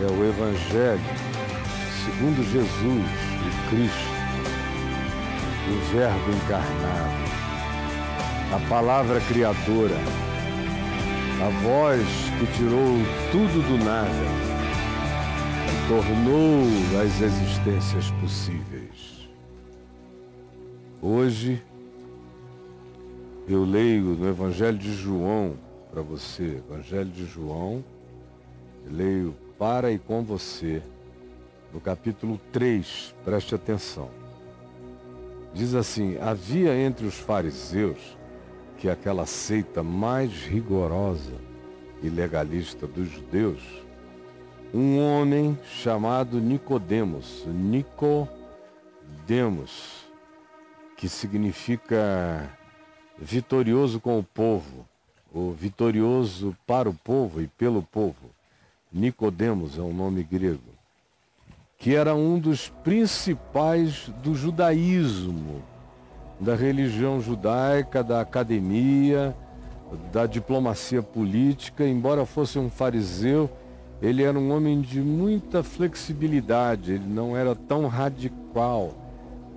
é o Evangelho segundo Jesus, o Cristo, o Verbo encarnado, a palavra criadora, a voz que tirou tudo do nada e tornou as existências possíveis. Hoje eu leio no Evangelho de João para você, Evangelho de João, eu leio para e com você, no capítulo 3, preste atenção. Diz assim: havia entre os fariseus, que é aquela seita mais rigorosa e legalista dos judeus, um homem chamado Nicodemos, que significa vitorioso com o povo, ou vitorioso para o povo e pelo povo. Nicodemos é um nome grego, que era um dos principais do judaísmo, da religião judaica, da academia, da diplomacia política. Embora fosse um fariseu, ele era um homem de muita flexibilidade, ele não era tão radical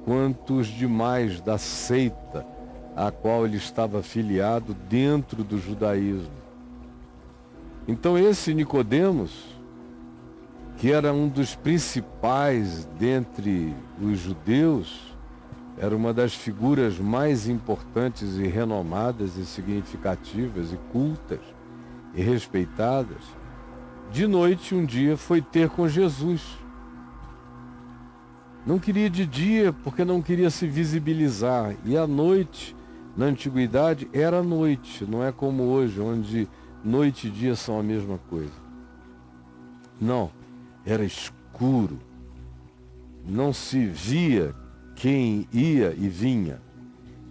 quanto os demais da seita a qual ele estava afiliado dentro do judaísmo. Então esse Nicodemos, que era um dos principais dentre os judeus, era uma das figuras mais importantes e renomadas e significativas e cultas e respeitadas, de noite um dia foi ter com Jesus. Não queria de dia porque não queria se visibilizar, e à noite, na antiguidade, era noite, não é como hoje, onde noite e dia são a mesma coisa. Não, era escuro, não se via quem ia e vinha.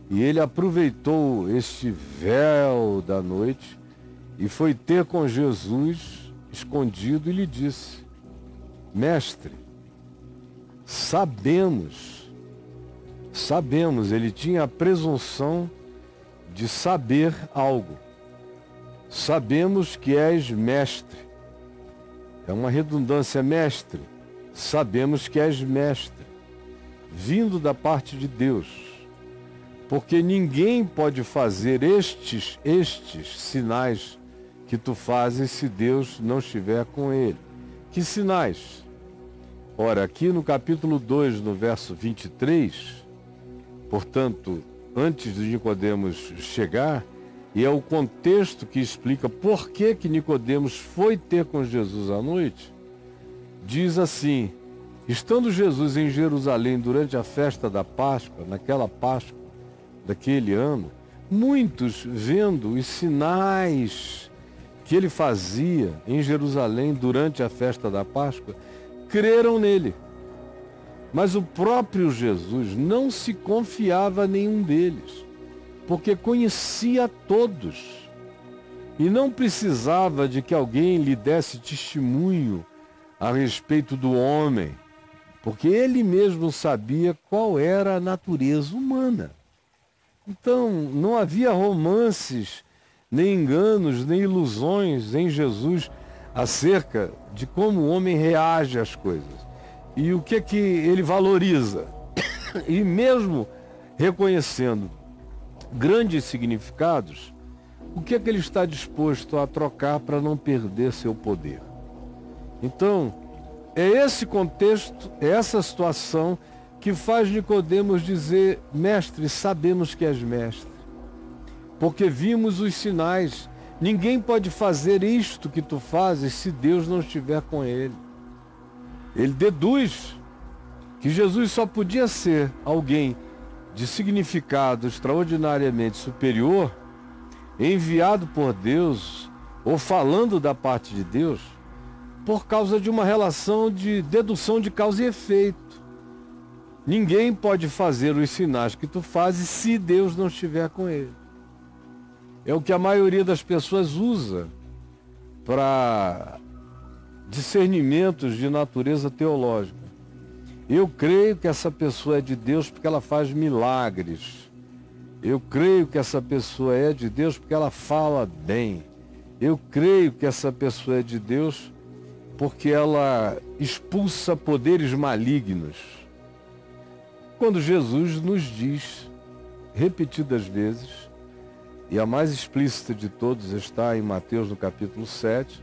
E ele aproveitou este véu da noite e foi ter com Jesus escondido e lhe disse: mestre, sabemos, ele tinha a presunção de saber algo. Sabemos que és mestre. É uma redundância, mestre. Sabemos que és mestre, vindo da parte de Deus. Porque ninguém pode fazer estes sinais que tu fazes se Deus não estiver com ele. Que sinais? Ora, aqui no capítulo 2, no verso 23, portanto, antes de Nicodemos chegar, e é o contexto que explica por que Nicodemos foi ter com Jesus à noite, diz assim: estando Jesus em Jerusalém durante a festa da Páscoa, naquela Páscoa daquele ano, muitos, vendo os sinais que ele fazia em Jerusalém durante a festa da Páscoa, creram nele. Mas o próprio Jesus não se confiava a nenhum deles, porque conhecia todos e não precisava de que alguém lhe desse testemunho a respeito do homem, porque ele mesmo sabia qual era a natureza humana. Então, não havia romances, nem enganos, nem ilusões em Jesus acerca de como o homem reage às coisas e o que ele valoriza. E mesmo reconhecendo grandes significados, o que ele está disposto a trocar para não perder seu poder. Então, é esse contexto, é essa situação que faz Nicodemos dizer: mestre, sabemos que és mestre, porque vimos os sinais. Ninguém pode fazer isto que tu fazes se Deus não estiver com ele. Ele deduz que Jesus só podia ser alguém de significado extraordinariamente superior, enviado por Deus, ou falando da parte de Deus, por causa de uma relação de dedução de causa e efeito. Ninguém pode fazer os sinais que tu fazes se Deus não estiver com ele. É o que a maioria das pessoas usa para discernimentos de natureza teológica. Eu creio que essa pessoa é de Deus porque ela faz milagres. Eu creio que essa pessoa é de Deus porque ela fala bem. Eu creio que essa pessoa é de Deus porque ela expulsa poderes malignos. Quando Jesus nos diz, repetidas vezes, e a mais explícita de todos está em Mateus no capítulo 7,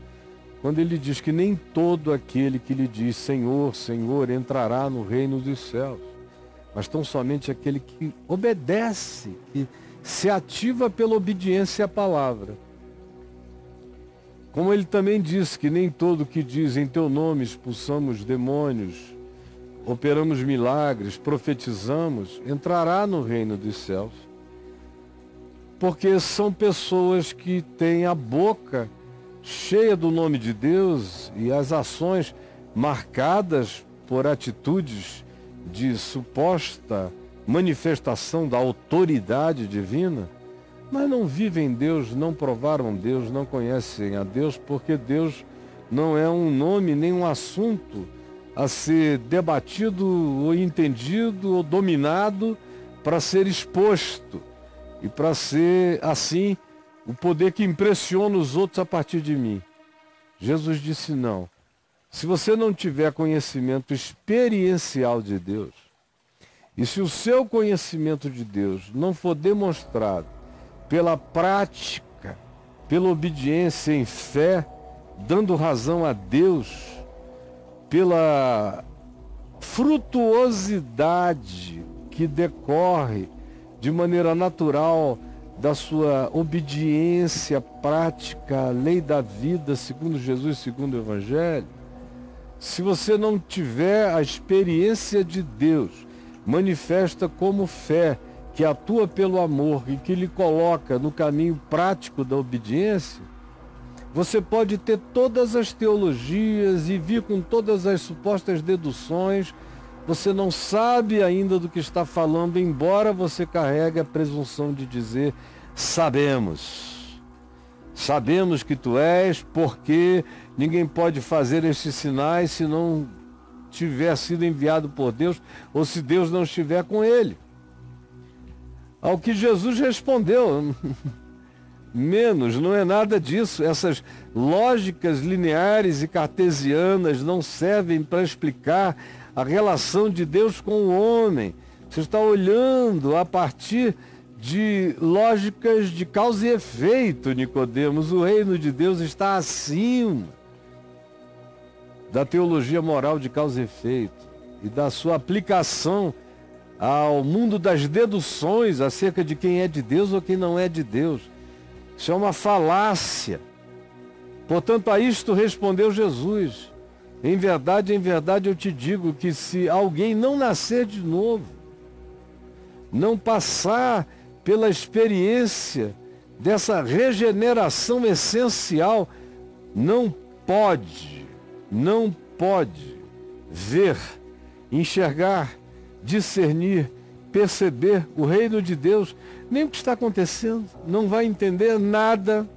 quando ele diz que nem todo aquele que lhe diz Senhor, Senhor, entrará no reino dos céus, mas tão somente aquele que obedece, que se ativa pela obediência à palavra. Como ele também diz que nem todo que diz em teu nome expulsamos demônios, operamos milagres, profetizamos, entrará no reino dos céus. Porque são pessoas que têm a boca cheia do nome de Deus e as ações marcadas por atitudes de suposta manifestação da autoridade divina, mas não vivem Deus, não provaram Deus, não conhecem a Deus, porque Deus não é um nome nem um assunto a ser debatido ou entendido ou dominado para ser exposto e para ser, assim, o poder que impressiona os outros a partir de mim. Jesus disse não. Se você não tiver conhecimento experiencial de Deus, e se o seu conhecimento de Deus não for demonstrado pela prática, pela obediência em fé, dando razão a Deus, pela frutuosidade que decorre de maneira natural da sua obediência prática à lei da vida, segundo Jesus, segundo o Evangelho, se você não tiver a experiência de Deus manifesta como fé, que atua pelo amor e que lhe coloca no caminho prático da obediência, você pode ter todas as teologias e vir com todas as supostas deduções, você não sabe ainda do que está falando, embora você carregue a presunção de dizer, sabemos que tu és, porque ninguém pode fazer estes sinais se não tiver sido enviado por Deus, ou se Deus não estiver com ele. Ao que Jesus respondeu, menos, não é nada disso. Essas lógicas lineares e cartesianas não servem para explicar a relação de Deus com o homem. Você está olhando a partir de lógicas de causa e efeito, Nicodemos. O reino de Deus está acima da teologia moral de causa e efeito e da sua aplicação ao mundo das deduções acerca de quem é de Deus ou quem não é de Deus. Isso é uma falácia. Portanto, a isto respondeu Jesus. Em verdade eu te digo que se alguém não nascer de novo, não passar pela experiência dessa regeneração essencial, não pode ver, enxergar, discernir, perceber o reino de Deus, nem o que está acontecendo, não vai entender nada.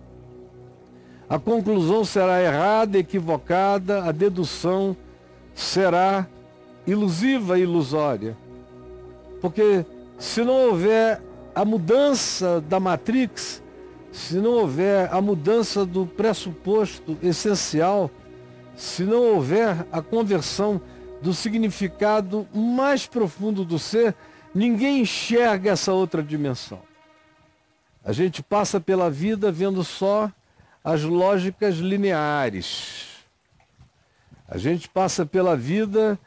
A conclusão será errada, equivocada, a dedução será ilusiva e ilusória. Porque se não houver a mudança da matrix, se não houver a mudança do pressuposto essencial, se não houver a conversão do significado mais profundo do ser, ninguém enxerga essa outra dimensão. A gente passa pela vida vendo só as lógicas lineares. A gente passa pela vida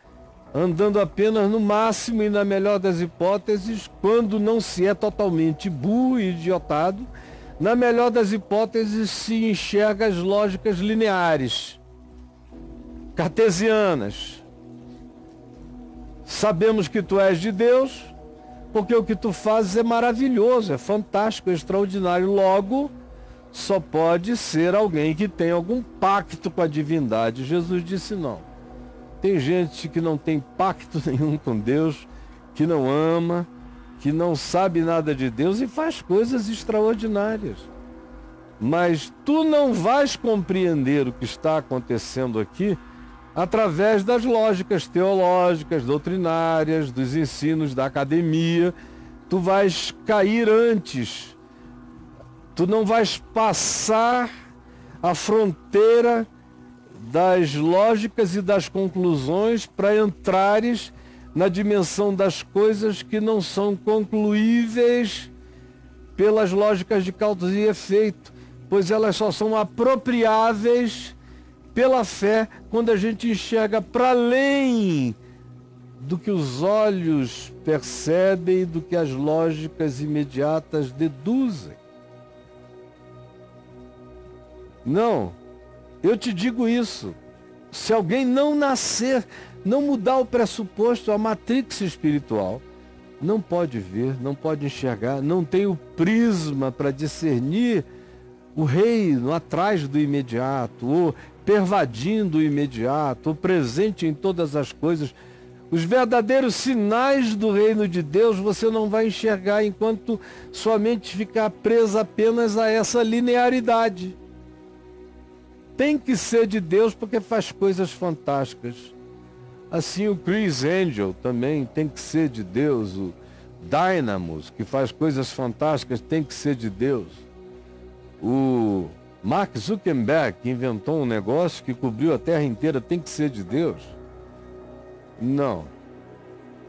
andando apenas no máximo e na melhor das hipóteses, quando não se é totalmente burro e idiotado, na melhor das hipóteses se enxerga as lógicas lineares, cartesianas. Sabemos que tu és de Deus, porque o que tu fazes é maravilhoso, é fantástico, é extraordinário. Logo, só pode ser alguém que tem algum pacto com a divindade. Jesus disse não. Tem gente que não tem pacto nenhum com Deus, que não ama, que não sabe nada de Deus e faz coisas extraordinárias. Mas tu não vais compreender o que está acontecendo aqui através das lógicas teológicas, doutrinárias, dos ensinos da academia. Tu vais cair antes. Tu não vais passar a fronteira das lógicas e das conclusões para entrares na dimensão das coisas que não são concluíveis pelas lógicas de causa e efeito, pois elas só são apropriáveis pela fé quando a gente enxerga para além do que os olhos percebem e do que as lógicas imediatas deduzem. Não, eu te digo isso. Se alguém não nascer, não mudar o pressuposto, a matrix espiritual, não pode ver, não pode enxergar, não tem o prisma para discernir o reino atrás do imediato, ou pervadindo o imediato, ou presente em todas as coisas. Os verdadeiros sinais do reino de Deus você não vai enxergar enquanto sua mente ficar presa apenas a essa linearidade. Tem que ser de Deus porque faz coisas fantásticas. Assim o Chris Angel também tem que ser de Deus. O Dynamos, que faz coisas fantásticas, tem que ser de Deus. O Mark Zuckerberg, que inventou um negócio que cobriu a Terra inteira, tem que ser de Deus. Não.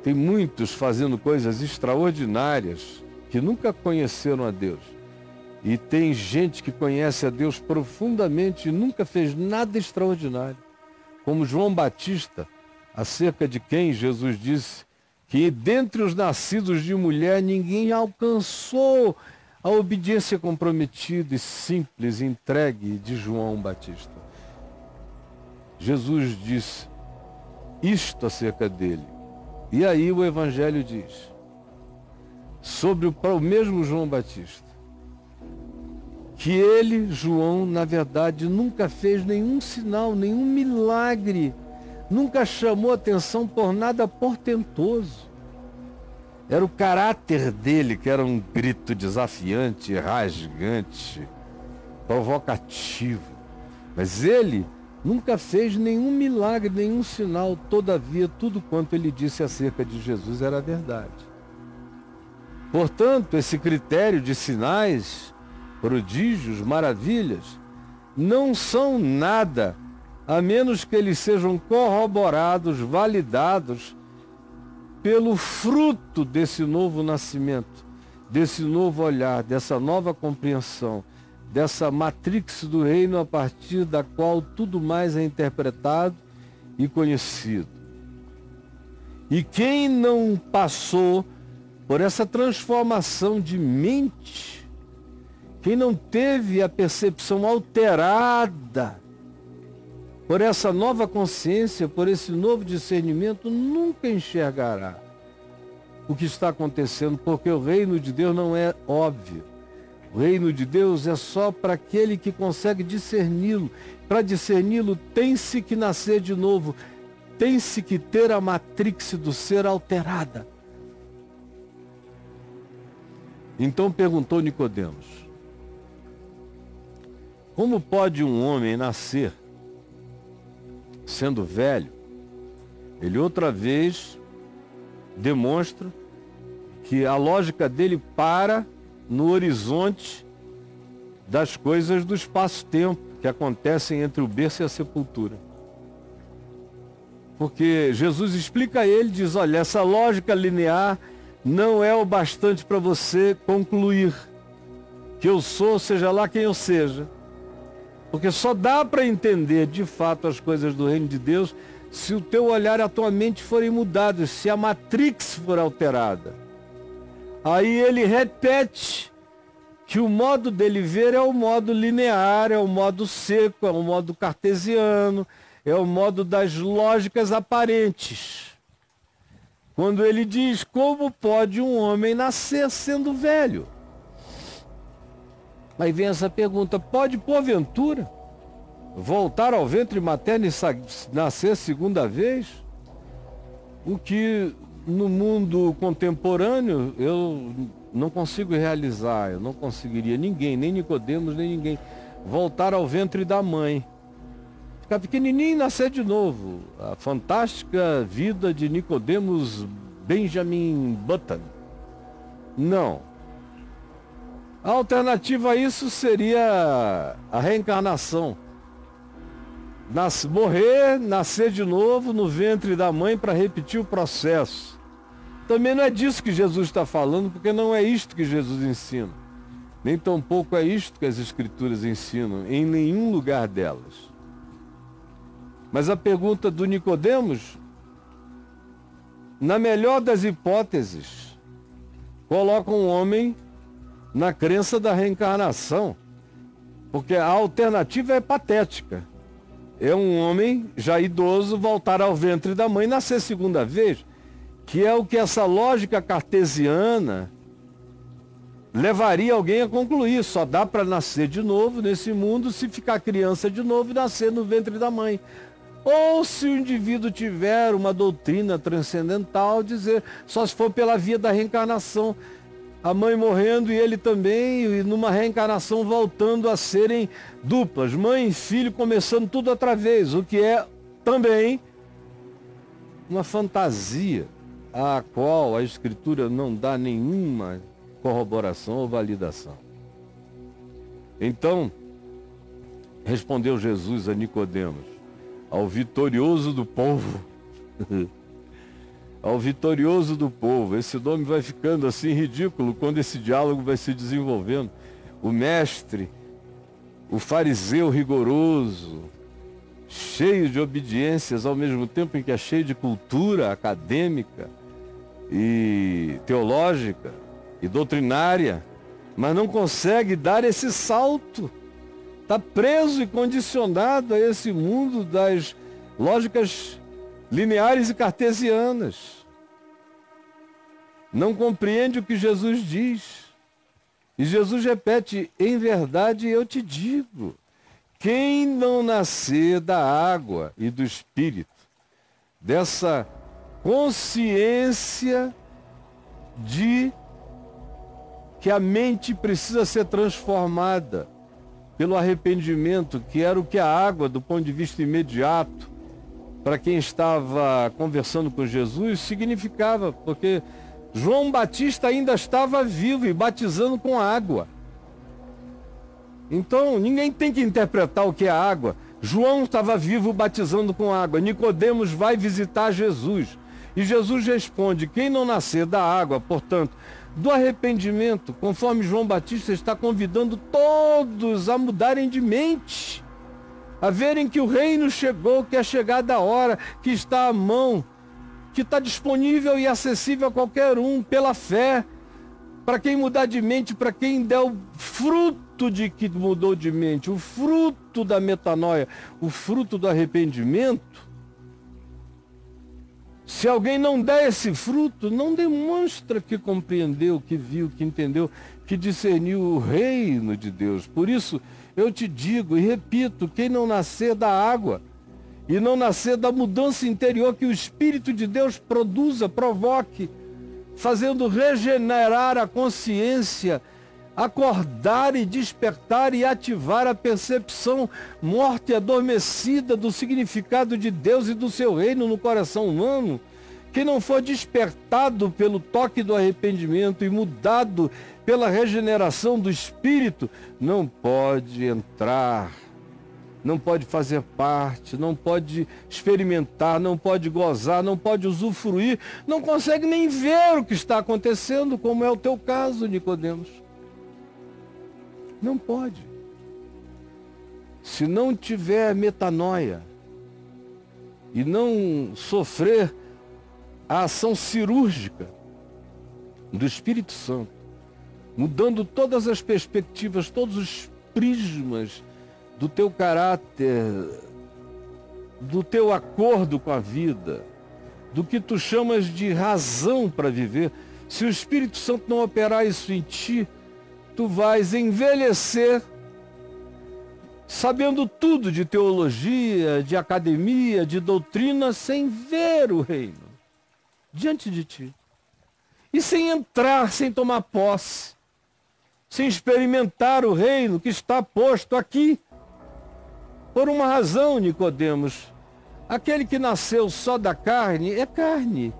Tem muitos fazendo coisas extraordinárias que nunca conheceram a Deus. E tem gente que conhece a Deus profundamente e nunca fez nada extraordinário. Como João Batista, acerca de quem Jesus disse que dentre os nascidos de mulher ninguém alcançou a obediência comprometida e simples, entregue de João Batista. Jesus disse isto acerca dele. E aí o Evangelho diz, sobre o mesmo João Batista, que ele, João, na verdade, nunca fez nenhum sinal, nenhum milagre, nunca chamou atenção por nada portentoso. Era o caráter dele que era um grito desafiante, rasgante, provocativo. Mas ele nunca fez nenhum milagre, nenhum sinal. Todavia, tudo quanto ele disse acerca de Jesus era verdade. Portanto, esse critério de sinais, prodígios, maravilhas, não são nada, a menos que eles sejam corroborados, validados pelo fruto desse novo nascimento, desse novo olhar, dessa nova compreensão, dessa matrix do reino a partir da qual tudo mais é interpretado e conhecido. E quem não passou por essa transformação de mente, quem não teve a percepção alterada por essa nova consciência, por esse novo discernimento, nunca enxergará o que está acontecendo, porque o reino de Deus não é óbvio. O reino de Deus é só para aquele que consegue discerni-lo. Para discerni-lo, tem-se que nascer de novo, tem-se que ter a matrix do ser alterada. Então perguntou Nicodemos, como pode um homem nascer sendo velho? Ele outra vez demonstra que a lógica dele para no horizonte das coisas do espaço-tempo que acontecem entre o berço e a sepultura. Porque Jesus explica a ele, diz, olha, essa lógica linear não é o bastante para você concluir que eu sou, seja lá quem eu seja. Porque só dá para entender de fato as coisas do reino de Deus se o teu olhar e a tua mente forem mudados, se a matrix for alterada. Aí ele repete que o modo dele ver é o modo linear, é o modo seco, é o modo cartesiano, é o modo das lógicas aparentes. Quando ele diz, como pode um homem nascer sendo velho? Aí vem essa pergunta, pode porventura voltar ao ventre materno e nascer segunda vez? O que no mundo contemporâneo eu não consigo realizar, eu não conseguiria, ninguém, nem Nicodemos, nem ninguém, voltar ao ventre da mãe. Ficar pequenininho e nascer de novo. A fantástica vida de Nicodemos Benjamin Button. Não. A alternativa a isso seria a reencarnação. morrer, nascer de novo no ventre da mãe para repetir o processo. Também não é disso que Jesus está falando, porque não é isto que Jesus ensina. Nem tampouco é isto que as Escrituras ensinam, em nenhum lugar delas. Mas a pergunta do Nicodemos, na melhor das hipóteses, coloca um homem na crença da reencarnação, porque a alternativa é patética. É um homem já idoso voltar ao ventre da mãe e nascer segunda vez, que é o que essa lógica cartesiana levaria alguém a concluir. Só dá para nascer de novo nesse mundo se ficar criança de novo e nascer no ventre da mãe. Ou se o indivíduo tiver uma doutrina transcendental, dizer só se for pela via da reencarnação. A mãe morrendo e ele também, e numa reencarnação voltando a serem duplas, mãe e filho começando tudo outra vez, o que é também uma fantasia a qual a Escritura não dá nenhuma corroboração ou validação. Então, respondeu Jesus a Nicodemos, ao vitorioso do povo, ao vitorioso do povo. Esse nome vai ficando assim ridículo quando esse diálogo vai se desenvolvendo. O mestre, o fariseu rigoroso, cheio de obediências, ao mesmo tempo em que é cheio de cultura acadêmica e teológica e doutrinária, mas não consegue dar esse salto. Está preso e condicionado a esse mundo das lógicas lineares e cartesianas. Não compreende o que Jesus diz. E Jesus repete, em verdade eu te digo, quem não nascer da água e do Espírito, dessa consciência de que a mente precisa ser transformada pelo arrependimento, que era o que a água, do ponto de vista imediato, para quem estava conversando com Jesus, significava, porque João Batista ainda estava vivo e batizando com água. Então, ninguém tem que interpretar o que é água. João estava vivo batizando com água. Nicodemos vai visitar Jesus. E Jesus responde, quem não nascer da água, portanto, do arrependimento, conforme João Batista está convidando todos a mudarem de mente, a verem que o reino chegou, que é chegada a hora, que está à mão, que está disponível e acessível a qualquer um, pela fé, para quem mudar de mente, para quem der o fruto de que mudou de mente, o fruto da metanoia, o fruto do arrependimento. Se alguém não der esse fruto, não demonstra que compreendeu, que viu, que entendeu, que discerniu o reino de Deus. Por isso, eu te digo e repito, quem não nascer da água e não nascer da mudança interior que o Espírito de Deus produza, provoque, fazendo regenerar a consciência, acordar e despertar e ativar a percepção morta e adormecida do significado de Deus e do seu reino no coração humano, que não for despertado pelo toque do arrependimento e mudado pela regeneração do Espírito, não pode entrar, não pode fazer parte, não pode experimentar, não pode gozar, não pode usufruir, não consegue nem ver o que está acontecendo, como é o teu caso, Nicodemos. Não pode. Se não tiver metanoia e não sofrer a ação cirúrgica do Espírito Santo, mudando todas as perspectivas, todos os prismas do teu caráter, do teu acordo com a vida, do que tu chamas de razão para viver, se o Espírito Santo não operar isso em ti, tu vais envelhecer sabendo tudo de teologia, de academia, de doutrina, sem ver o reino diante de ti. E sem entrar, sem tomar posse, sem experimentar o reino que está posto aqui. Por uma razão, Nicodemos, aquele que nasceu só da carne é carne.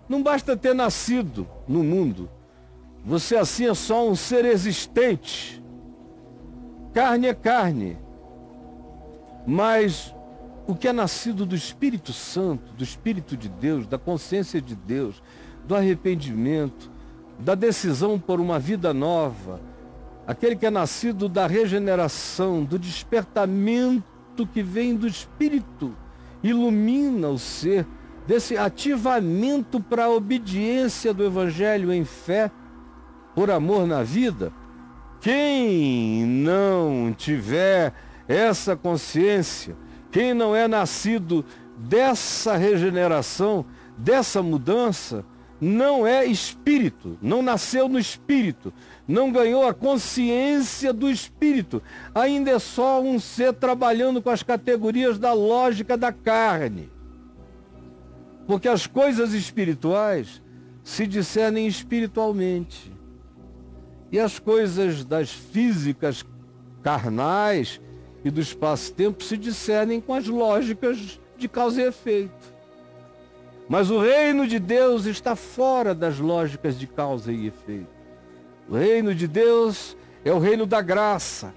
Não basta ter nascido no mundo. Você assim é só um ser existente. Carne é carne. Mas o que é nascido do Espírito Santo, do Espírito de Deus, da consciência de Deus, do arrependimento, da decisão por uma vida nova, aquele que é nascido da regeneração, do despertamento que vem do Espírito, ilumina o ser, desse ativamento para a obediência do Evangelho em fé, por amor na vida. Quem não tiver essa consciência, quem não é nascido dessa regeneração, dessa mudança, não é espírito, não nasceu no espírito, não ganhou a consciência do espírito, ainda é só um ser trabalhando com as categorias da lógica da carne. Porque as coisas espirituais se discernem espiritualmente. E as coisas das físicas carnais e do espaço-tempo se discernem com as lógicas de causa e efeito. Mas o reino de Deus está fora das lógicas de causa e efeito. O reino de Deus é o reino da graça.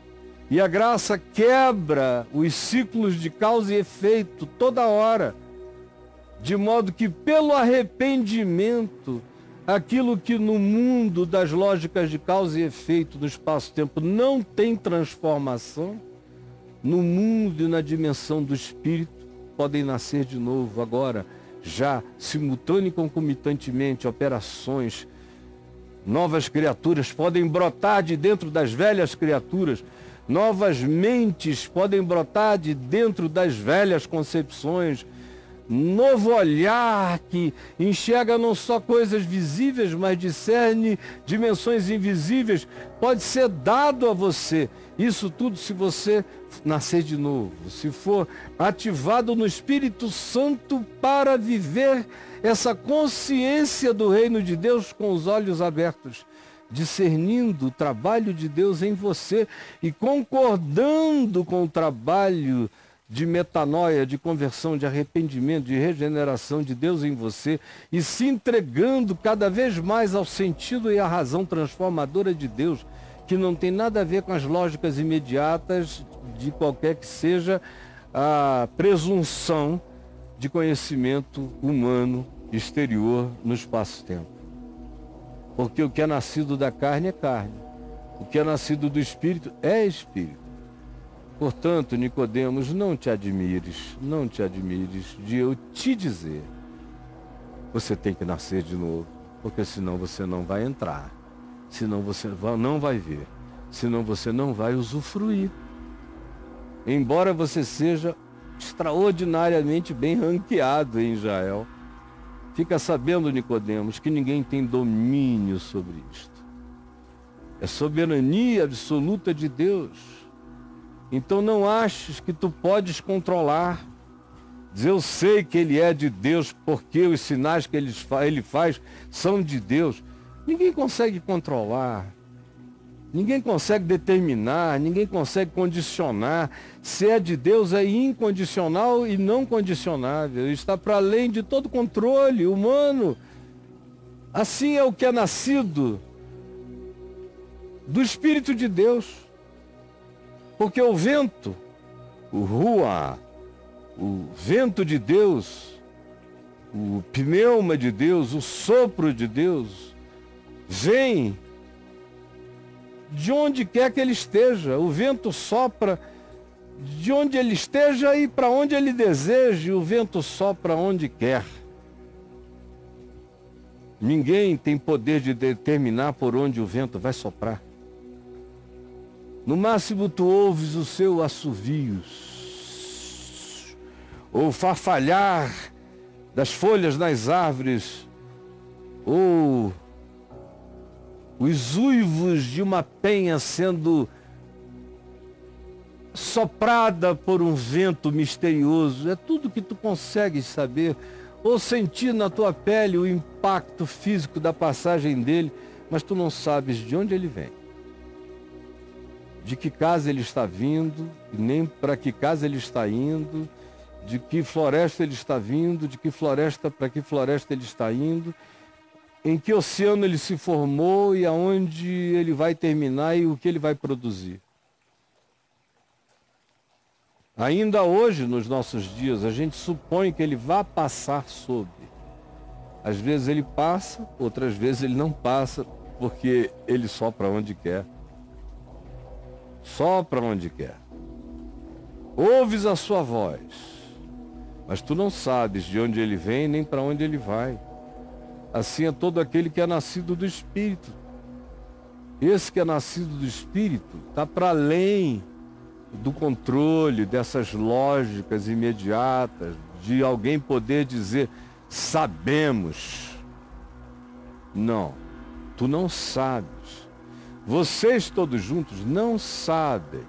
E a graça quebra os ciclos de causa e efeito toda hora. De modo que pelo arrependimento, aquilo que no mundo das lógicas de causa e efeito no espaço-tempo não tem transformação, no mundo e na dimensão do espírito podem nascer de novo agora, já simultâneo e concomitantemente, operações, novas criaturas podem brotar de dentro das velhas criaturas, novas mentes podem brotar de dentro das velhas concepções, novo olhar que enxerga não só coisas visíveis, mas discerne dimensões invisíveis, pode ser dado a você. Isso tudo se você nascer de novo, se for ativado no Espírito Santo para viver essa consciência do reino de Deus com os olhos abertos, discernindo o trabalho de Deus em você e concordando com o trabalho de metanoia, de conversão, de arrependimento, de regeneração de Deus em você e se entregando cada vez mais ao sentido e à razão transformadora de Deus, que não tem nada a ver com as lógicas imediatas de qualquer que seja a presunção de conhecimento humano exterior no espaço-tempo. Porque o que é nascido da carne é carne, o que é nascido do Espírito é Espírito. Portanto, Nicodemos, não te admires de eu te dizer, você tem que nascer de novo, porque senão você não vai entrar, senão você não vai ver, senão você não vai usufruir. Embora você seja extraordinariamente bem ranqueado em Israel, fica sabendo, Nicodemos, que ninguém tem domínio sobre isto. É soberania absoluta de Deus. Então não aches que tu podes controlar. Dizer, eu sei que ele é de Deus porque os sinais que ele faz são de Deus. Ninguém consegue controlar. Ninguém consegue determinar, ninguém consegue condicionar. Se é de Deus, é incondicional e não condicionável. Está para além de todo controle humano. Assim é o que é nascido do Espírito de Deus. Porque o vento, o ruá, o vento de Deus, o pneuma de Deus, o sopro de Deus, vem de onde quer que ele esteja. O vento sopra de onde ele esteja e para onde ele deseje. O vento sopra onde quer. Ninguém tem poder de determinar por onde o vento vai soprar. No máximo tu ouves o seu assovio, ou farfalhar das folhas nas árvores, ou os uivos de uma penha sendo soprada por um vento misterioso. É tudo que tu consegues saber, ou sentir na tua pele o impacto físico da passagem dele, mas tu não sabes de onde ele vem, de que casa ele está vindo, nem para que casa ele está indo, de que floresta ele está vindo, de que floresta para que floresta ele está indo, em que oceano ele se formou e aonde ele vai terminar e o que ele vai produzir. Ainda hoje, nos nossos dias, a gente supõe que ele vai passar sobre. Às vezes ele passa, outras vezes ele não passa, porque ele sopra onde quer. Sopra onde quer. Ouves a sua voz, mas tu não sabes de onde ele vem nem para onde ele vai. Assim é todo aquele que é nascido do Espírito. Esse que é nascido do Espírito está para além do controle dessas lógicas imediatas, de alguém poder dizer, sabemos. Não, tu não sabes. Vocês todos juntos não sabem.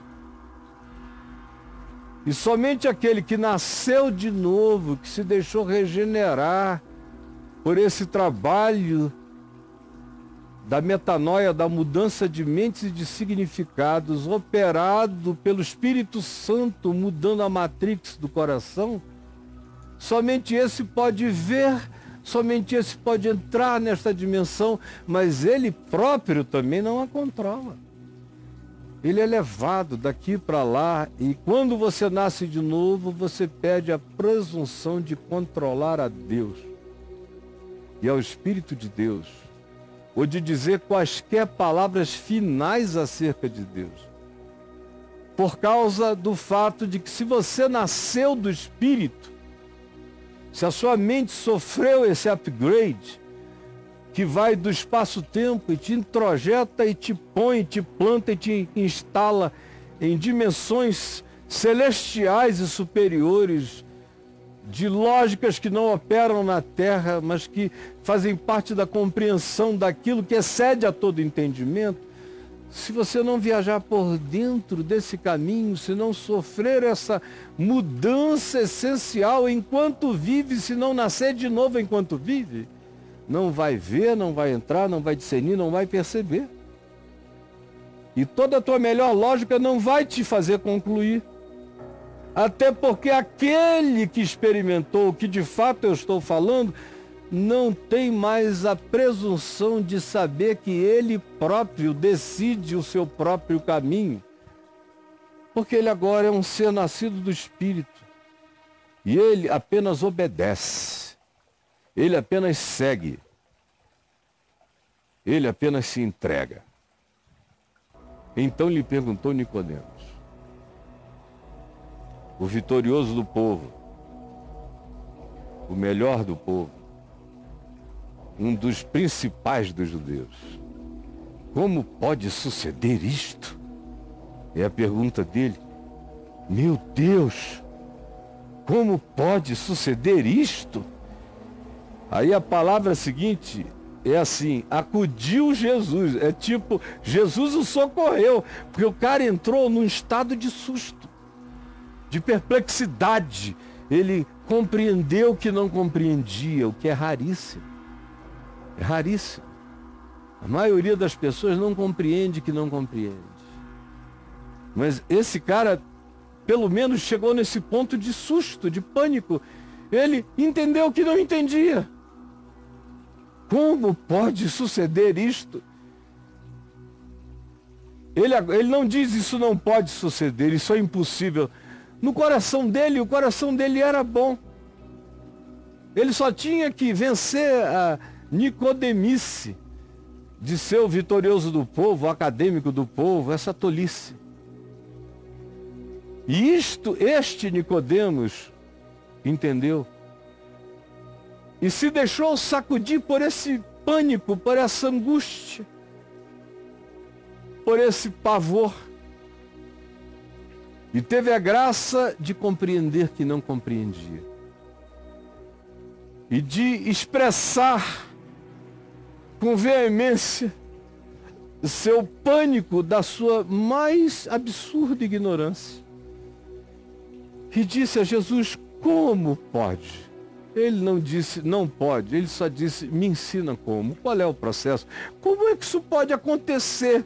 E somente aquele que nasceu de novo, que se deixou regenerar por esse trabalho da metanoia, da mudança de mentes e de significados, operado pelo Espírito Santo, mudando a matrix do coração, somente esse pode ver, somente esse pode entrar nesta dimensão, mas ele próprio também não a controla. Ele é levado daqui para lá, e quando você nasce de novo, você perde a presunção de controlar a Deus e ao Espírito de Deus, ou de dizer quaisquer palavras finais acerca de Deus. Por causa do fato de que se você nasceu do Espírito, se a sua mente sofreu esse upgrade, que vai do espaço-tempo e te introjeta e te põe, te planta e te instala em dimensões celestiais e superiores, de lógicas que não operam na Terra, mas que fazem parte da compreensão daquilo que excede a todo entendimento. Se você não viajar por dentro desse caminho, se não sofrer essa mudança essencial enquanto vive, se não nascer de novo enquanto vive, não vai ver, não vai entrar, não vai discernir, não vai perceber. E toda a tua melhor lógica não vai te fazer concluir. Até porque aquele que experimentou, que de fato eu estou falando, não tem mais a presunção de saber que ele próprio decide o seu próprio caminho. Porque ele agora é um ser nascido do Espírito. E ele apenas obedece. Ele apenas segue. Ele apenas se entrega. Então lhe perguntou Nicodemos, o vitorioso do povo, o melhor do povo, um dos principais dos judeus: como pode suceder isto? É a pergunta dele. Meu Deus, como pode suceder isto? Aí a palavra seguinte é assim: acudiu Jesus. É tipo, Jesus o socorreu, porque o cara entrou num estado de susto, de perplexidade. Ele compreendeu o que não compreendia, o que é raríssimo. É raríssimo. A maioria das pessoas não compreende que não compreende. Mas esse cara, pelo menos, chegou nesse ponto de susto, de pânico. Ele entendeu o que não entendia. Como pode suceder isto? Ele não diz isso não pode suceder, isso é impossível. No coração dele, o coração dele era bom. Ele só tinha que vencer a nicodemice de ser o vitorioso do povo, o acadêmico do povo, essa tolice. E este Nicodemos entendeu. E se deixou sacudir por esse pânico, por essa angústia, por esse pavor. E teve a graça de compreender que não compreendia. E de expressar com veemência seu pânico da sua mais absurda ignorância. E disse a Jesus: como pode? Ele não disse não pode, ele só disse: me ensina como. Qual é o processo? Como é que isso pode acontecer?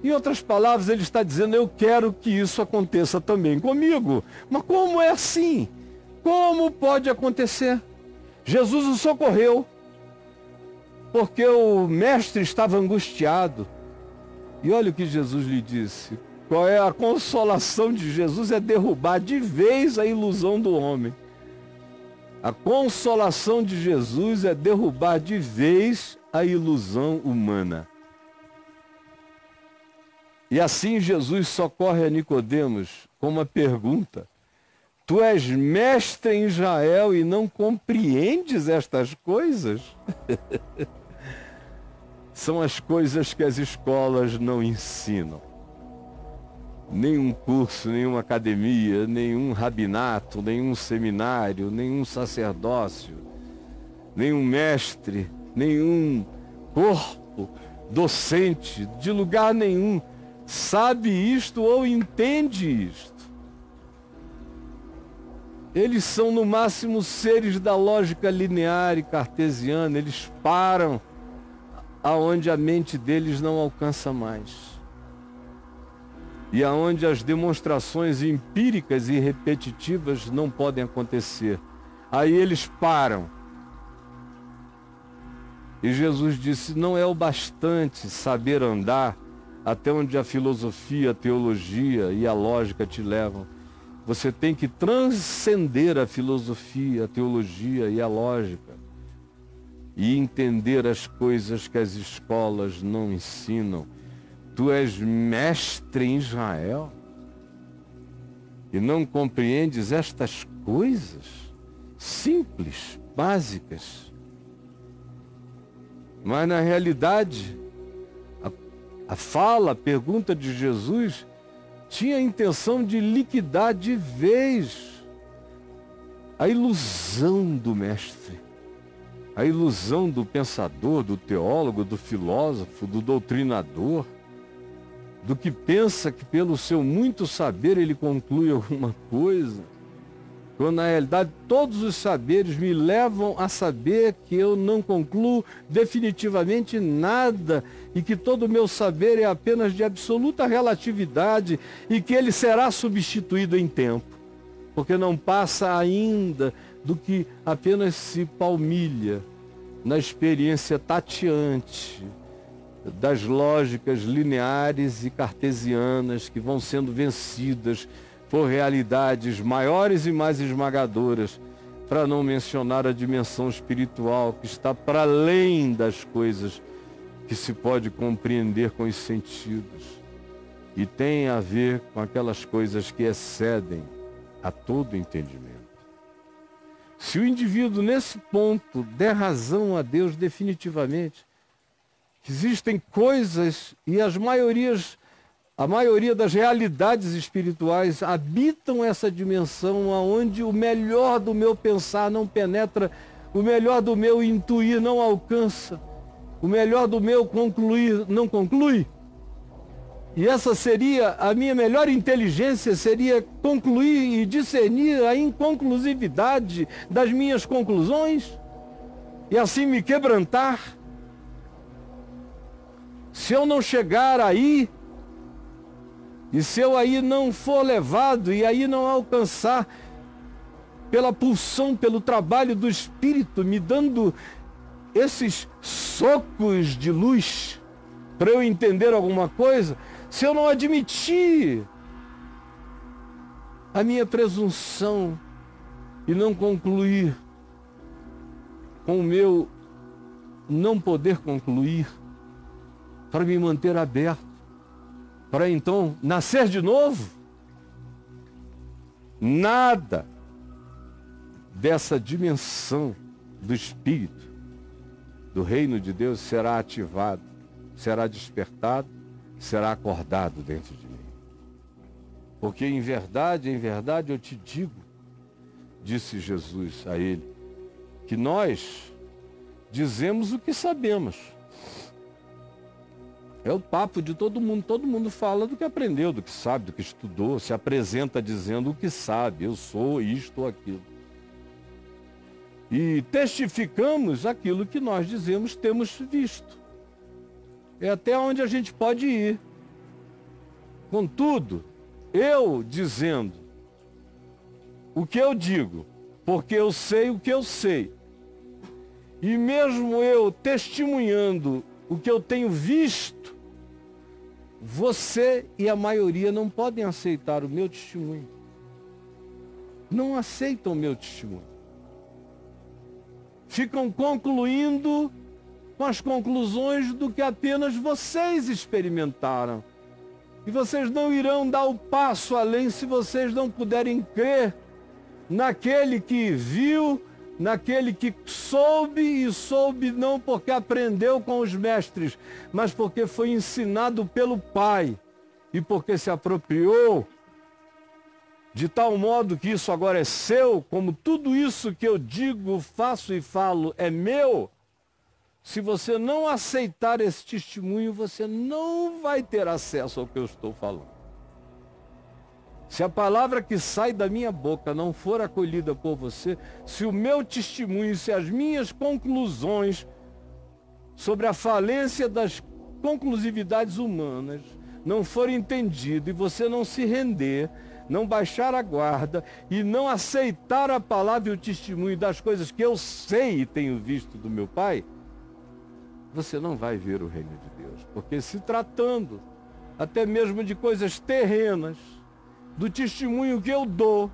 Em outras palavras, ele está dizendo: eu quero que isso aconteça também comigo. Mas como é assim? Como pode acontecer? Jesus o socorreu, porque o mestre estava angustiado. E olha o que Jesus lhe disse: Qual é a consolação de Jesus? É derrubar de vez a ilusão do homem. A consolação de Jesus é derrubar de vez a ilusão humana. E assim Jesus socorre a Nicodemos com uma pergunta: tu és mestre em Israel e não compreendes estas coisas? São as coisas que as escolas não ensinam. Nenhum curso, nenhuma academia, nenhum rabinato, nenhum seminário, nenhum sacerdócio, nenhum mestre, nenhum corpo docente de lugar nenhum sabe isto ou entende isto. Eles são no máximo seres da lógica linear e cartesiana, eles param aonde a mente deles não alcança mais. E aonde as demonstrações empíricas e repetitivas não podem acontecer. Aí eles param. E Jesus disse: não é o bastante saber andar até onde a filosofia, a teologia e a lógica te levam. Você tem que transcender a filosofia, a teologia e a lógica e entender as coisas que as escolas não ensinam. Tu és mestre em Israel e não compreendes estas coisas simples, básicas. Mas na realidade, a fala, a pergunta de Jesus tinha a intenção de liquidar de vez a ilusão do mestre, a ilusão do pensador, do teólogo, do filósofo, do doutrinador, do que pensa que pelo seu muito saber ele conclui alguma coisa, quando na realidade todos os saberes me levam a saber que eu não concluo definitivamente nada e que todo o meu saber é apenas de absoluta relatividade e que ele será substituído em tempo, porque não passa ainda do que apenas se palmilha na experiência tateante das lógicas lineares e cartesianas que vão sendo vencidas por realidades maiores e mais esmagadoras, para não mencionar a dimensão espiritual que está para além das coisas que se pode compreender com os sentidos e tem a ver com aquelas coisas que excedem a todo entendimento. Se o indivíduo nesse ponto der razão a Deus definitivamente, existem coisas e a maioria das realidades espirituais habitam essa dimensão aonde o melhor do meu pensar não penetra, o melhor do meu intuir não alcança, o melhor do meu concluir não conclui. E essa seria a minha melhor inteligência, seria concluir e discernir a inconclusividade das minhas conclusões e assim me quebrantar. Se eu não chegar aí, e se eu aí não for levado e aí não alcançar pela pulsão, pelo trabalho do Espírito, me dando esses socos de luz para eu entender alguma coisa, se eu não admitir a minha presunção e não concluir com o meu não poder concluir, para me manter aberto, para então nascer de novo, nada dessa dimensão do Espírito, do reino de Deus será ativado, será despertado, será acordado dentro de mim. Porque em verdade eu te digo, disse Jesus a ele, que nós dizemos o que sabemos. É o papo de todo mundo fala do que aprendeu, do que sabe, do que estudou, se apresenta dizendo o que sabe, eu sou isto ou aquilo. E testificamos aquilo que nós dizemos temos visto. É até onde a gente pode ir. Contudo, eu dizendo o que eu digo, porque eu sei o que eu sei, e mesmo eu testemunhando o que eu tenho visto, você e a maioria não podem aceitar o meu testemunho. Não aceitam o meu testemunho. Ficam concluindo com as conclusões do que apenas vocês experimentaram. E vocês não irão dar o passo além se vocês não puderem crer naquele que viu, naquele que soube, e soube não porque aprendeu com os mestres, mas porque foi ensinado pelo Pai e porque se apropriou de tal modo que isso agora é seu, como tudo isso que eu digo, faço e falo é meu. Se você não aceitar esse testemunho, você não vai ter acesso ao que eu estou falando. Se a palavra que sai da minha boca não for acolhida por você, se o meu testemunho, se as minhas conclusões sobre a falência das conclusividades humanas não forem entendidas e você não se render, não baixar a guarda e não aceitar a palavra e o testemunho das coisas que eu sei e tenho visto do meu Pai, você não vai ver o reino de Deus. Porque se tratando até mesmo de coisas terrenas, do testemunho que eu dou,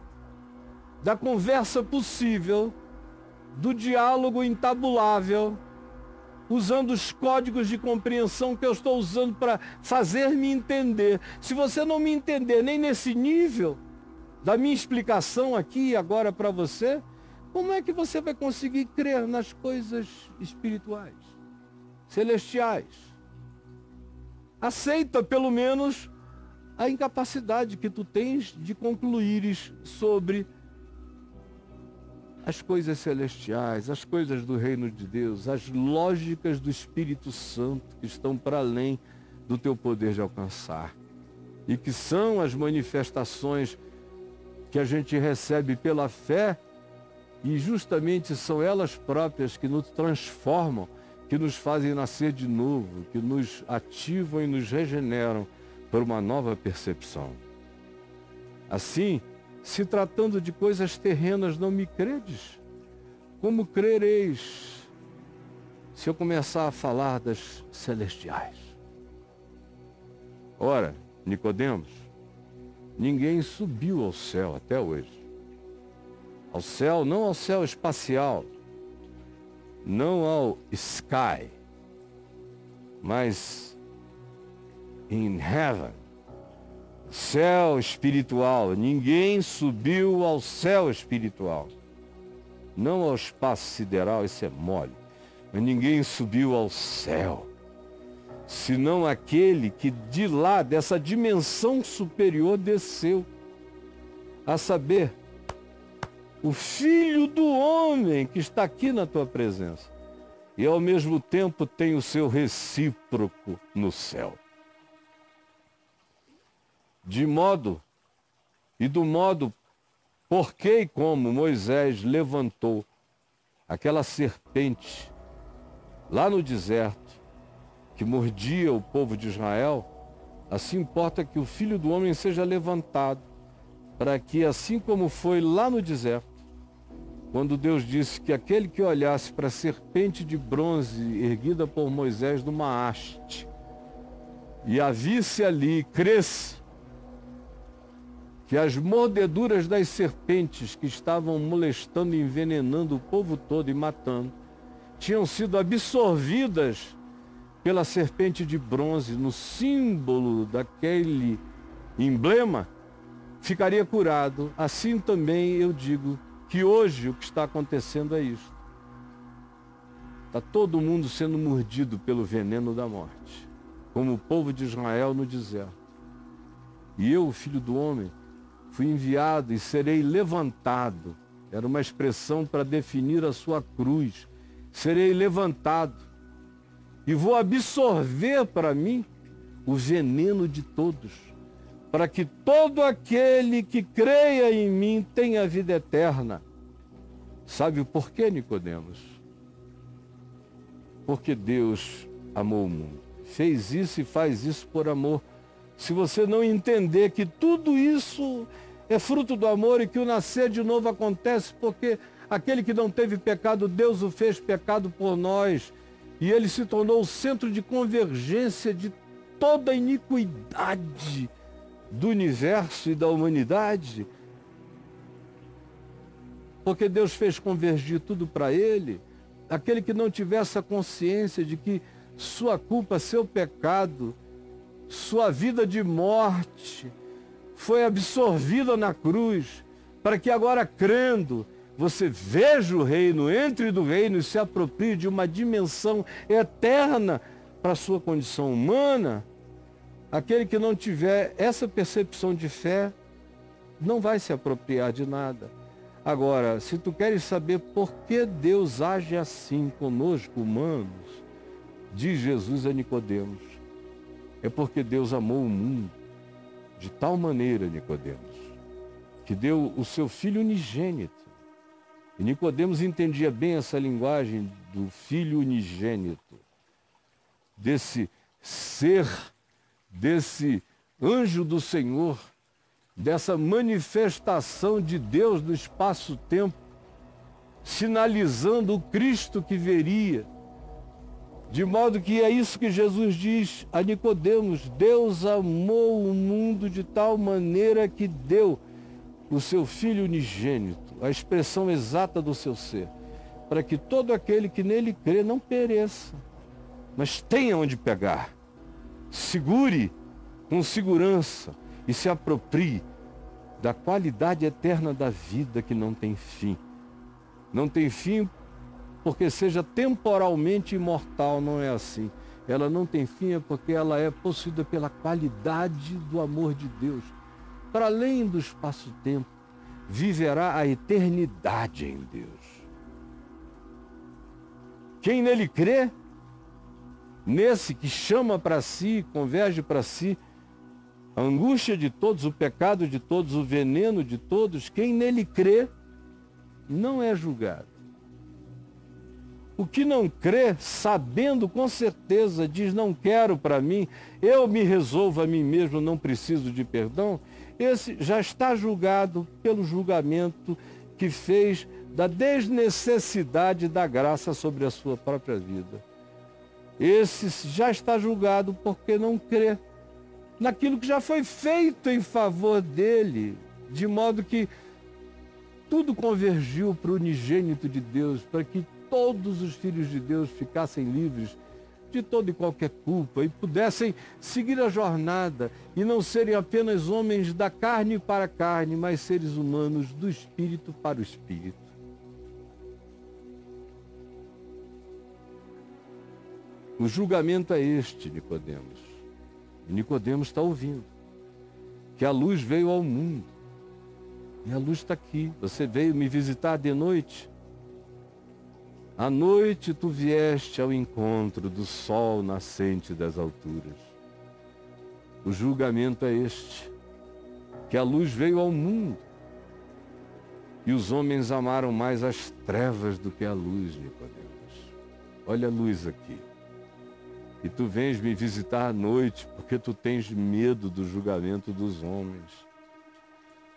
da conversa possível, do diálogo intabulável, usando os códigos de compreensão que eu estou usando para fazer-me entender. Se você não me entender nem nesse nível da minha explicação aqui e agora para você, como é que você vai conseguir crer nas coisas espirituais, celestiais? Aceita pelo menos a incapacidade que tu tens de concluires sobre as coisas celestiais, as coisas do reino de Deus, as lógicas do Espírito Santo que estão para além do teu poder de alcançar e que são as manifestações que a gente recebe pela fé, e justamente são elas próprias que nos transformam, que nos fazem nascer de novo, que nos ativam e nos regeneram por uma nova percepção. Assim, se tratando de coisas terrenas, não me credes? Como crereis se eu começar a falar das celestiais? Ora, Nicodemos, ninguém subiu ao céu até hoje. Ao céu, não ao céu espacial, não ao sky, mas in heaven, céu espiritual. Ninguém subiu ao céu espiritual, não ao espaço sideral, isso é mole, mas ninguém subiu ao céu, senão aquele que de lá, dessa dimensão superior, desceu, a saber, o Filho do Homem que está aqui na tua presença e ao mesmo tempo tem o seu recíproco no céu. De modo e do modo por que e como Moisés levantou aquela serpente lá no deserto que mordia o povo de Israel, assim importa que o Filho do Homem seja levantado, para que, assim como foi lá no deserto, quando Deus disse que aquele que olhasse para a serpente de bronze erguida por Moisés numa haste e a visse ali, cresce que as mordeduras das serpentes que estavam molestando e envenenando o povo todo e matando, tinham sido absorvidas pela serpente de bronze, no símbolo daquele emblema, ficaria curado. Assim também eu digo que hoje o que está acontecendo é isso. Está todo mundo sendo mordido pelo veneno da morte, como o povo de Israel no deserto. E eu, o Filho do Homem, fui enviado e serei levantado. Era uma expressão para definir a sua cruz. Serei levantado e vou absorver para mim o veneno de todos, para que todo aquele que creia em mim tenha vida eterna. Sabe o porquê, Nicodemos? Porque Deus amou o mundo. Fez isso e faz isso por amor. Se você não entender que tudo isso é fruto do amor e que o nascer de novo acontece porque aquele que não teve pecado, Deus o fez pecado por nós. E ele se tornou o centro de convergência de toda a iniquidade do universo e da humanidade, porque Deus fez convergir tudo para ele. Aquele que não tivesse a consciência de que sua culpa, seu pecado, sua vida de morte foi absorvida na cruz, para que agora, crendo, você veja o reino, entre do reino e se aproprie de uma dimensão eterna para a sua condição humana. Aquele que não tiver essa percepção de fé não vai se apropriar de nada. Agora, se tu queres saber por que Deus age assim conosco, humanos, diz Jesus a Nicodemos, é porque Deus amou o mundo de tal maneira, Nicodemos, que deu o seu Filho unigênito. E Nicodemos entendia bem essa linguagem do Filho unigênito, desse ser, desse anjo do Senhor, dessa manifestação de Deus no espaço-tempo, sinalizando o Cristo que viria. De modo que é isso que Jesus diz a Nicodemos: Deus amou o mundo de tal maneira que deu o seu Filho unigênito, a expressão exata do seu ser, para que todo aquele que nele crê não pereça, mas tenha onde pegar. Segure com segurança e se aproprie da qualidade eterna da vida que não tem fim. Não tem fim porque seja temporalmente imortal, não é assim. Ela não tem fim é porque ela é possuída pela qualidade do amor de Deus. Para além do espaço-tempo, viverá a eternidade em Deus. Quem nele crê, nesse que chama para si, converge para si, a angústia de todos, o pecado de todos, o veneno de todos, quem nele crê, não é julgado. O que não crê, sabendo com certeza, diz: não quero para mim, eu me resolvo a mim mesmo, não preciso de perdão, esse já está julgado pelo julgamento que fez da desnecessidade da graça sobre a sua própria vida. Esse já está julgado porque não crê naquilo que já foi feito em favor dele, de modo que tudo convergiu para o unigênito de Deus, para que todos os filhos de Deus ficassem livres de toda e qualquer culpa e pudessem seguir a jornada e não serem apenas homens da carne para a carne, mas seres humanos do espírito para o espírito. O julgamento é este, Nicodemos. E Nicodemos está ouvindo que a luz veio ao mundo. E a luz está aqui. Você veio me visitar de noite. À noite tu vieste ao encontro do sol nascente das alturas. O julgamento é este, que a luz veio ao mundo. E os homens amaram mais as trevas do que a luz, Nicodemos. Olha a luz aqui. E tu vens me visitar à noite porque tu tens medo do julgamento dos homens.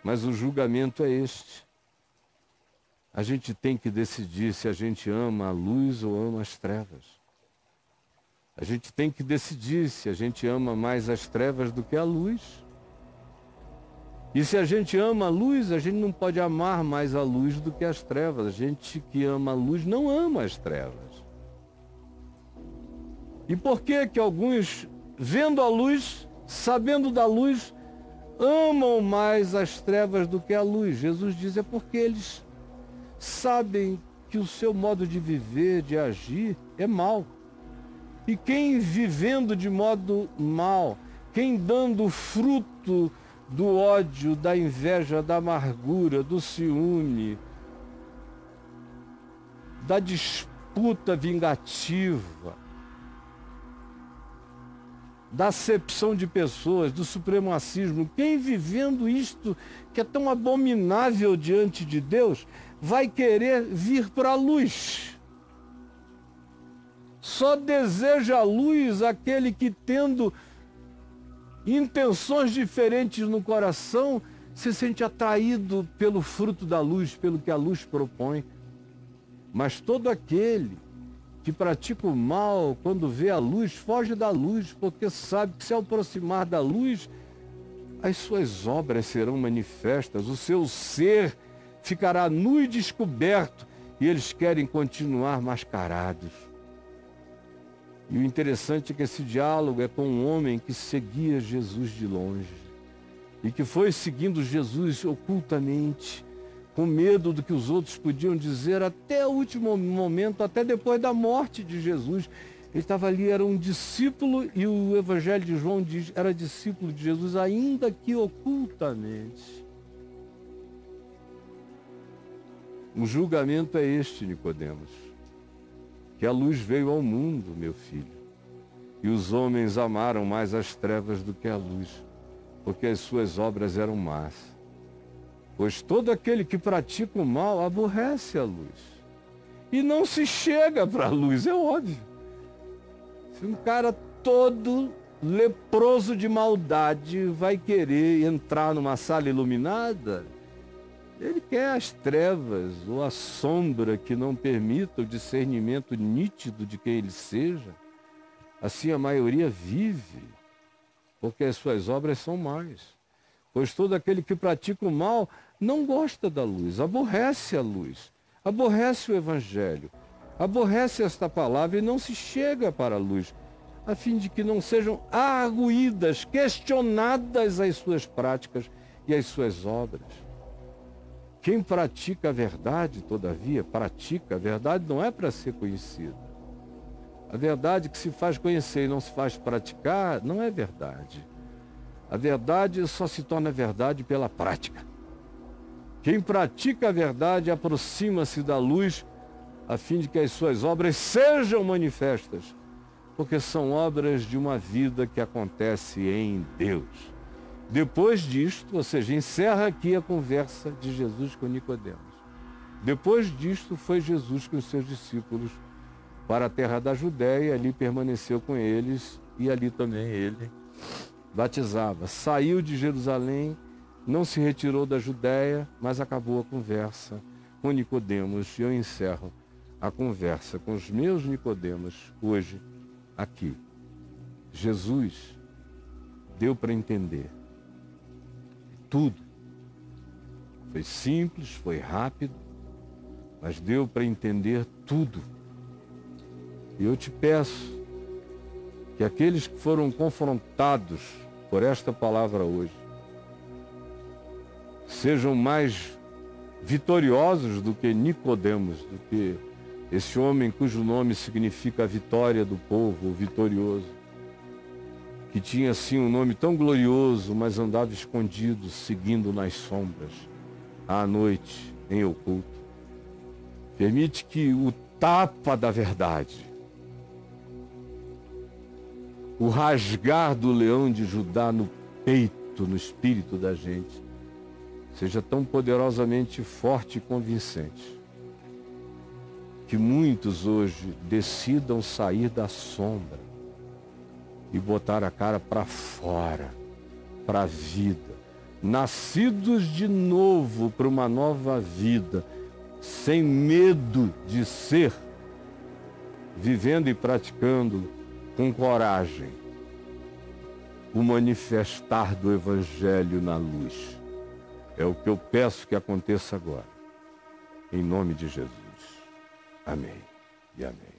Mas o julgamento é este. A gente tem que decidir se a gente ama a luz ou ama as trevas. A gente tem que decidir se a gente ama mais as trevas do que a luz. E se a gente ama a luz, a gente não pode amar mais a luz do que as trevas. A gente que ama a luz não ama as trevas. E por que que alguns, vendo a luz, sabendo da luz, amam mais as trevas do que a luz? Jesus diz: é porque eles sabem que o seu modo de viver, de agir, é mau. E quem vivendo de modo mau, quem dando fruto do ódio, da inveja, da amargura, do ciúme, da disputa vingativa, da acepção de pessoas, do supremacismo, quem vivendo isto que é tão abominável diante de Deus, vai querer vir para a luz. Só deseja a luz aquele que, tendo intenções diferentes no coração, se sente atraído pelo fruto da luz, pelo que a luz propõe. Mas todo aquele que pratica o mal, quando vê a luz, foge da luz, porque sabe que se aproximar da luz, as suas obras serão manifestas, o seu ser ficará nu e descoberto, e eles querem continuar mascarados. E o interessante é que esse diálogo é com um homem que seguia Jesus de longe e que foi seguindo Jesus ocultamente, com medo do que os outros podiam dizer até o último momento, até depois da morte de Jesus. Ele estava ali, era um discípulo, e o Evangelho de João diz, era discípulo de Jesus, ainda que ocultamente. O julgamento é este, Nicodemos, que a luz veio ao mundo, meu filho, e os homens amaram mais as trevas do que a luz, porque as suas obras eram más. Pois todo aquele que pratica o mal aborrece a luz e não se chega para a luz, é óbvio. Se um cara todo leproso de maldade vai querer entrar numa sala iluminada, ele quer as trevas ou a sombra que não permita o discernimento nítido de quem ele seja. Assim a maioria vive, porque as suas obras são más. Pois todo aquele que pratica o mal não gosta da luz, aborrece a luz, aborrece o Evangelho, aborrece esta palavra e não se chega para a luz, a fim de que não sejam arguídas, questionadas as suas práticas e as suas obras. Quem pratica a verdade, todavia, pratica a verdade não é para ser conhecida. A verdade que se faz conhecer e não se faz praticar não é verdade. A verdade só se torna verdade pela prática. Quem pratica a verdade aproxima-se da luz a fim de que as suas obras sejam manifestas, porque são obras de uma vida que acontece em Deus. Depois disto, ou seja, encerra aqui a conversa de Jesus com Nicodemos. Depois disto, foi Jesus com os seus discípulos para a terra da Judéia, ali permaneceu com eles e ali também ele batizava. Saiu de Jerusalém, não se retirou da Judéia, mas acabou a conversa com Nicodemos. E eu encerro a conversa com os meus Nicodemos hoje aqui. Jesus deu para entender tudo. Foi simples, foi rápido, mas deu para entender tudo. E eu te peço que aqueles que foram confrontados por esta palavra hoje sejam mais vitoriosos do que Nicodemos, do que esse homem cujo nome significa a vitória do povo, o vitorioso, que tinha assim um nome tão glorioso, mas andava escondido, seguindo nas sombras, à noite, em oculto. Permite que o tapa da verdade, o rasgar do leão de Judá no peito, no espírito da gente, seja tão poderosamente forte e convincente, que muitos hoje decidam sair da sombra e botar a cara para fora, para a vida, nascidos de novo para uma nova vida, sem medo de ser, vivendo e praticando com coragem o manifestar do Evangelho na luz. É o que eu peço que aconteça agora, em nome de Jesus. Amém e amém.